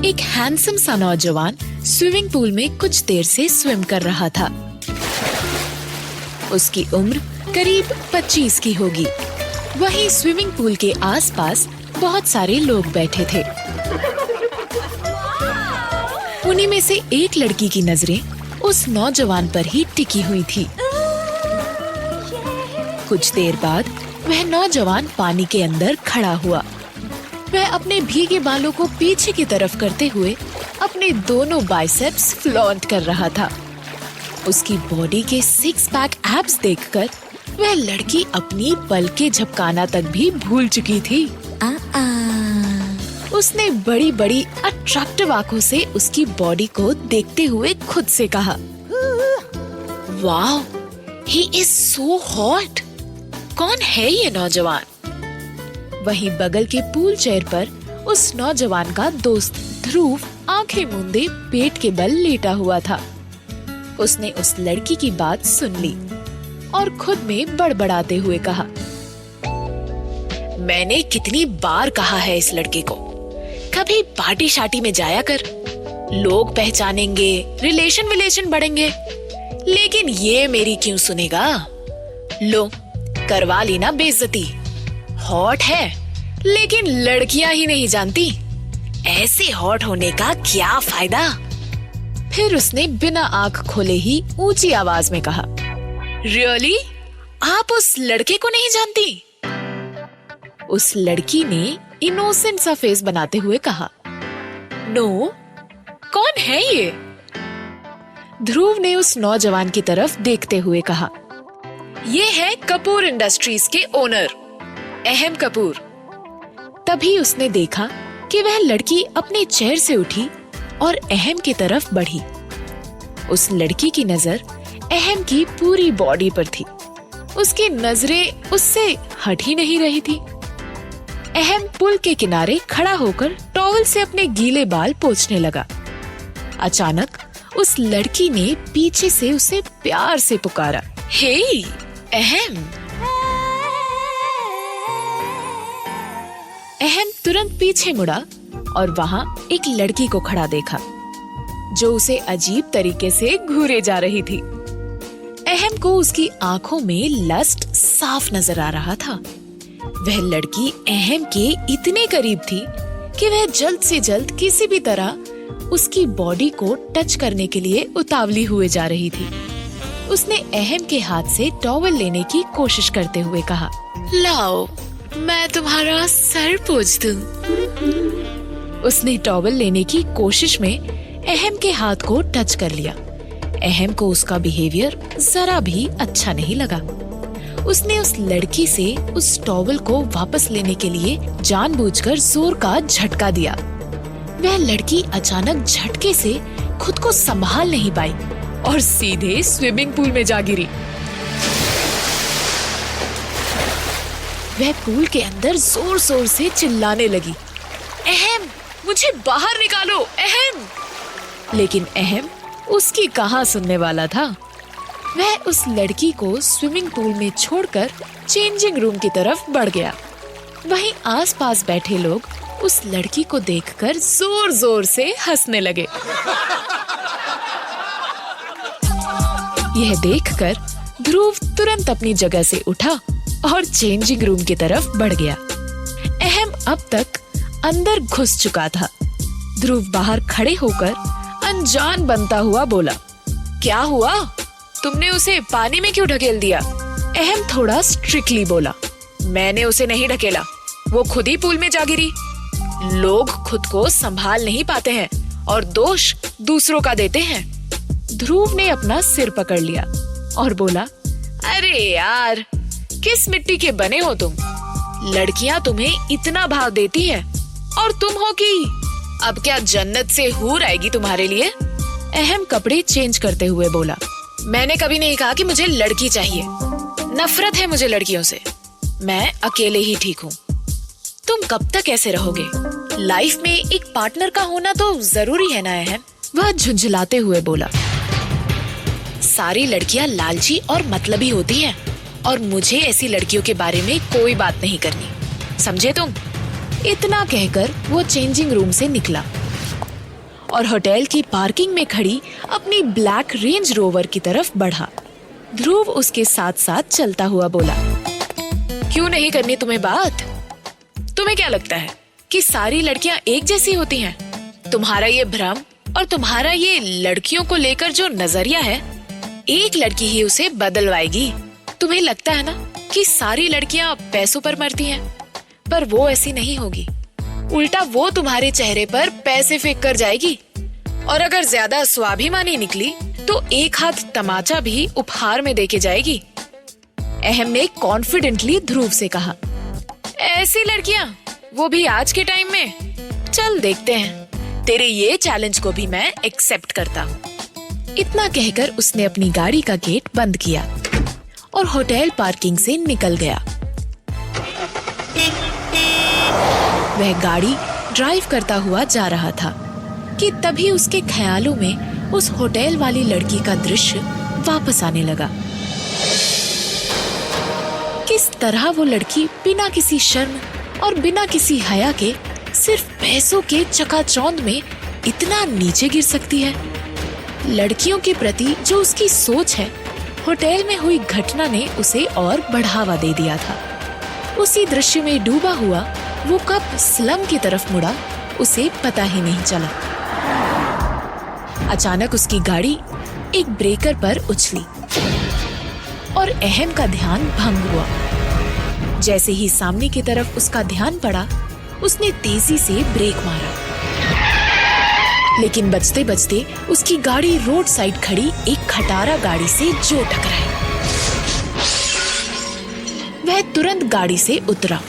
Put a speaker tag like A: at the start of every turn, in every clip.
A: एक हैंडसम सा नौजवान स्विमिंग पूल में कुछ देर से स्विम कर रहा था। उसकी उम्र करीब 25 की होगी। वहीं स्विमिंग पूल के आसपास बहुत सारे लोग बैठे थे। उन्हीं में से एक लड़की की नजरें उस नौजवान पर ही टिकी हुई थी। कुछ देर बाद वह नौजवान पानी के अंदर खड़ा हुआ। वह अपने भीगे बालों को पीछे की तरफ करते हुए अपने दोनों बाइसेप्स फ्लॉन्ट कर रहा था। उसकी बॉडी के 6 पैक एब्स देखकर वह लड़की अपनी पलकें झपकाना तक भी भूल चुकी थी। उसने बड़ी बड़ी अट्रैक्टिव आंखों से उसकी बॉडी को देखते हुए खुद से कहा, wow, he is so hot. कौन है ये नौजवान? वहीं बगल के पूल चेयर पर उस नौजवान का दोस्त ध्रुव आंखें मूंदे पेट के बल लेटा हुआ था। उसने उस लड़की की बात सुन ली और खुद में बड़बड़ाते हुए कहा, मैंने कितनी बार कहा है इस लड़के को, कभी पार्टी शार्टी में जाया कर, लोग पहचानेंगे, रिलेशन बढ़ेंगे, लेकिन ये मेरी क्यों सुनेगा? लो, करवा ली ना बेइज्जती। हॉट है लेकिन लड़कियां ही नहीं जानती, ऐसे हॉट होने का क्या फायदा? फिर उसने बिना आंख खोले ही ऊंची आवाज में कहा, रियली? आप उस लड़के को नहीं जानती? उस लड़की ने इनोसेंट सा फेस बनाते हुए कहा, नो, कौन है ये? ध्रुव ने उस नौजवान की तरफ देखते हुए कहा, ये है कपूर इंडस्ट्रीज के ओनर अहम कपूर। तभी उसने देखा कि वह लड़की अपने चेयर से उठी और अहम की तरफ बढ़ी। उस लड़की की नजर अहम की पूरी बॉडी पर थी। उसकी नजरें उससे हट ही नहीं रही थी। अहम पुल के किनारे खड़ा होकर टॉवल से अपने गीले बाल पोंछने लगा। अचानक उस लड़की ने पीछे से उसे प्यार से पुकारा, हे अहम। अहम तुरंत पीछे मुड़ा और वहां एक लड़की को खड़ा देखा जो उसे अजीब तरीके से घूरे जा रही थी। अहम को उसकी आंखों में लस्ट साफ नजर आ रहा था। वह लड़की अहम के इतने करीब थी कि वह जल्द से जल्द किसी भी तरह उसकी बॉडी को टच करने के लिए उतावली हुए जा रही थी। उसने अहम के हाथ से टॉवल लेने की कोशिश करते हुए कहा, लाओ, मैं तुम्हारा सर पोंछ दूं। उसने टॉवल लेने की कोशिश में अहम के हाथ को टच कर लिया। अहम को उसका बिहेवियर जरा भी अच्छा नहीं लगा। उसने उस लड़की से उस टॉवल को वापस लेने के लिए जानबूझकर जोर का झटका दिया। वह लड़की अचानक झटके से खुद को संभाल नहीं पाई और सीधे स्विमिंग पूल में जा गिरी। वह पूल के अंदर जोर जोर से चिल्लाने लगी, अहम, मुझे बाहर निकालो, अहम। लेकिन अहम उसकी कहाँ सुनने वाला था। वह उस लड़की को स्विमिंग पूल में छोड़कर चेंजिंग रूम की तरफ बढ़ गया। वहीं आसपास बैठे लोग उस लड़की को देखकर जोर जोर से हंसने लगे। यह देखकर ध्रुव तुरंत अपनी जगह से उठा और चेंजिंग रूम की तरफ बढ़ गया। अहम अब तक अंदर घुस चुका था। ध्रुव बाहर खड़े होकर अनजान बनता हुआ बोला, क्या हुआ? तुमने उसे पानी में क्यों ढकेल दिया? अहम थोड़ा स्ट्रिक्टली बोला, मैंने उसे नहीं ढकेला, वो खुद ही पूल में जा गिरी। लोग खुद को संभाल नहीं पाते हैं और दोष दूसरों का देते हैं। ध्रुव ने अपना सिर पकड़ लिया और बोला, अरे यार, किस मिट्टी के बने हो तुम? लड़कियां तुम्हें इतना भाव देती हैं और तुम हो कि अब क्या जन्नत से हूर आएगी तुम्हारे लिए? अहम कपड़े चेंज करते हुए बोला, मैंने कभी नहीं कहा कि मुझे लड़की चाहिए। नफरत है मुझे लड़कियों से। मैं अकेले ही ठीक हूँ। तुम कब तक ऐसे रहोगे? लाइफ में एक पार्टनर का होना तो जरूरी है ना अहम। वह झुंझलाते हुए बोला, सारी लड़कियां लालची और मतलबी होती हैं और मुझे ऐसी लड़कियों के बारे में कोई बात नहीं करनी, समझे तुम? इतना कहकर वो चेंजिंग रूम से निकला। और होटल की पार्किंग में खड़ी अपनी ब्लैक रेंज रोवर की तरफ बढ़ा। ध्रुव उसके साथ साथ चलता हुआ बोला, क्यों नहीं करनी तुम्हें बात? तुम्हें क्या लगता है कि सारी लड़कियां एक जैसी होती हैं? तुम्हारा ये भ्रम और तुम्हारा ये लड़कियों को लेकर जो नजरिया है, एक लड़की ही उसे बदलवाएगी। तुम्हें लगता है ना कि सारी लड़कियां पैसों पर मरती हैं, पर वो ऐसी नहीं होगी। उल्टा वो तुम्हारे चेहरे पर पैसे फेंक कर जाएगी, और अगर ज्यादा स्वाभिमानी निकली तो एक हाथ तमाचा भी उपहार में देके जाएगी। अहम ने कॉन्फिडेंटली ध्रुव से कहा, ऐसी लड़कियां, वो भी आज के टाइम में? चल देखते हैं, तेरे ये चैलेंज को भी मैं एक्सेप्ट करता हूँ। इतना कहकर उसने अपनी गाड़ी का गेट बंद किया और होटल पार्किंग से निकल गया। वह गाड़ी ड्राइव करता हुआ जा रहा था कि तभी उसके ख्यालों में उस होटल वाली लड़की का दृश्य वापस आने लगा। किस तरह वो लड़की बिना किसी शर्म और बिना किसी हया के सिर्फ पैसों के चकाचौंध में इतना नीचे गिर सकती है। लड़कियों के प्रति जो उसकी सोच है, होटल में हुई घटना ने उसे और बढ़ावा दे दिया था। उसी दृश्य में डूबा हुआ वो कब स्लम की तरफ मुड़ा, उसे पता ही नहीं चला। अचानक उसकी गाड़ी एक ब्रेकर पर उछली और अहम का ध्यान भंग हुआ। जैसे ही सामने की तरफ उसका ध्यान पड़ा, उसने तेजी से ब्रेक मारा, लेकिन बचते बचते उसकी गाड़ी रोड साइड खड़ी एक खटारा गाड़ी से जो टकराई। वह तुरंत गाड़ी से उतरा।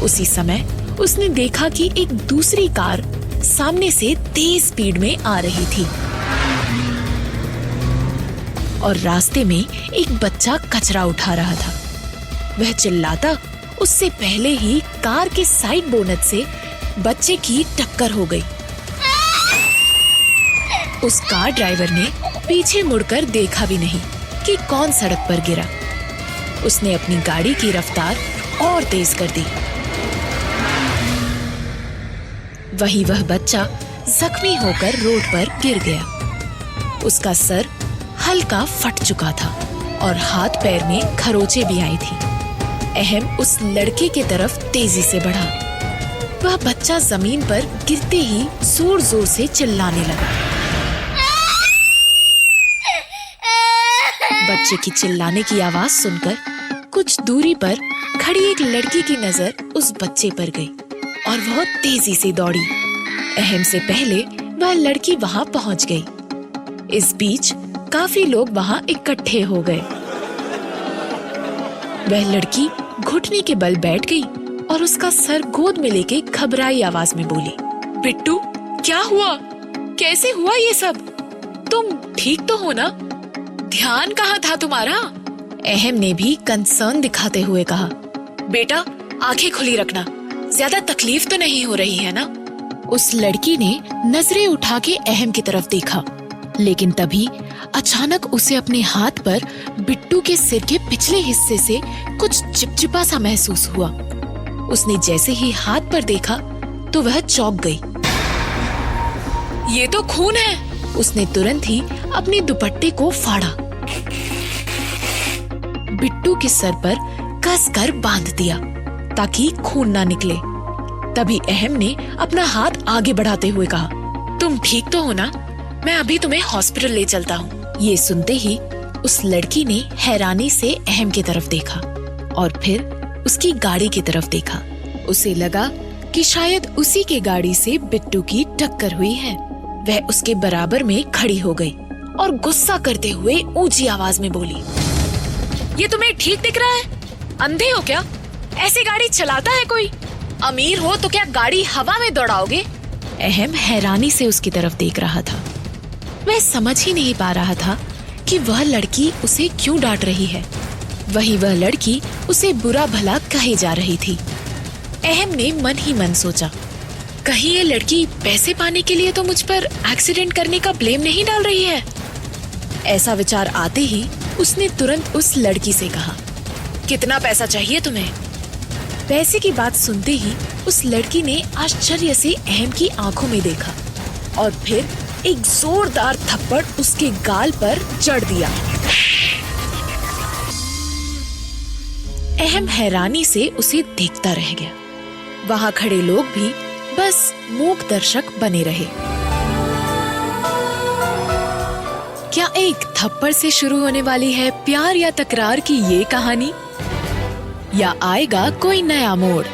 A: उसी समय उसने देखा कि एक दूसरी कार सामने से तेज स्पीड में आ रही थी और रास्ते में एक बच्चा कचरा उठा रहा था। वह चिल्लाता उससे पहले ही कार के साइड बोनट से बच्चे की टक्कर हो गई। उस कार ड्राइवर ने पीछे मुड़कर देखा भी नहीं कि कौन सड़क पर गिरा। उसने अपनी गाड़ी की रफ्तार और तेज कर दी। वहीं वह बच्चा जख्मी होकर रोड पर गिर गया। उसका सर हल्का फट चुका था और हाथ पैर में खरोंचे भी आई थी। अहम उस लड़के की तरफ तेजी से बढ़ा। वह बच्चा जमीन पर गिरते ही जोर जोर से चिल्लाने लगा। बच्चे की चिल्लाने की आवाज सुनकर कुछ दूरी पर खड़ी एक लड़की की नजर उस बच्चे पर गई और वह तेजी से दौड़ी। अहम से पहले वह लड़की वहां पहुंच गई। इस बीच काफी लोग वहां इकट्ठे हो गए। वह लड़की घुटने के बल बैठ गई और उसका सर गोद में लेके घबराई आवाज में बोली, बिट्टू क्या हुआ? कैसे हुआ ये सब? तुम ठीक तो हो ना? ध्यान कहाँ था तुम्हारा? अहम ने भी कंसर्न दिखाते हुए कहा, बेटा आंखें खुली रखना, ज्यादा तकलीफ तो नहीं हो रही है ना? उस लड़की ने नजरें उठा के अहम की तरफ देखा, लेकिन तभी अचानक उसे अपने हाथ पर बिट्टू के सिर के पिछले हिस्से से कुछ चिपचिपा सा महसूस हुआ। उसने जैसे ही हाथ पर देखा तो वह चौंक गई। ये तो खून है। उसने तुरंत ही अपने दुपट्टे को फाड़ा, बिट्टू के सर पर कसकर बांध दिया ताकि खून ना निकले। तभी अहम ने अपना हाथ आगे बढ़ाते हुए कहा, तुम ठीक तो हो ना? मैं अभी तुम्हें हॉस्पिटल ले चलता हूँ। ये सुनते ही उस लड़की ने हैरानी से अहम की तरफ देखा और फिर उसकी गाड़ी की तरफ देखा। उसे लगा कि शायद उसी के गाड़ी से बिट्टू की टक्कर हुई है। वह उसके बराबर में खड़ी हो गई और गुस्सा करते हुए ऊंची आवाज में बोली, ये तुम्हें ठीक दिख रहा है? अंधे हो क्या? ऐसी गाड़ी चलाता है कोई? अमीर हो तो क्या गाड़ी हवा में दौड़ाओगे? अहम हैरानी से उसकी तरफ देख रहा था। वह समझ ही नहीं पा रहा था कि वह लड़की उसे क्यों डांट रही है। वही वह लड़की उसे बुरा भला कहे जा रही थी। अहम ने मन ही मन सोचा, कहीं ये लड़की पैसे पाने के लिए तो मुझ पर एक्सीडेंट करने का ब्लेम नहीं डाल रही है। ऐसा विचार आते ही उसने तुरंत उस लड़की से कहा, कितना पैसा चाहिए तुम्हें? पैसे की बात सुनते ही उस लड़की ने आश्चर्य से अहम की आंखों में देखा और फिर एक जोरदार थप्पड़ उसके गाल पर जड़ दिया। अहम हैरानी से उसे देखता रह गया। वहां खड़े लोग भी बस मूक दर्शक बने रहे। क्या एक थप्पड़ से शुरू होने वाली है प्यार या तकरार की ये कहानी, या आएगा कोई नया मोड़?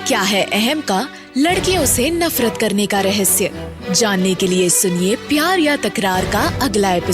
A: क्या है अहम का लड़कियों से नफरत करने का रहस्य? जानने के लिए सुनिए प्यार या तकरार का अगला एपिसोड।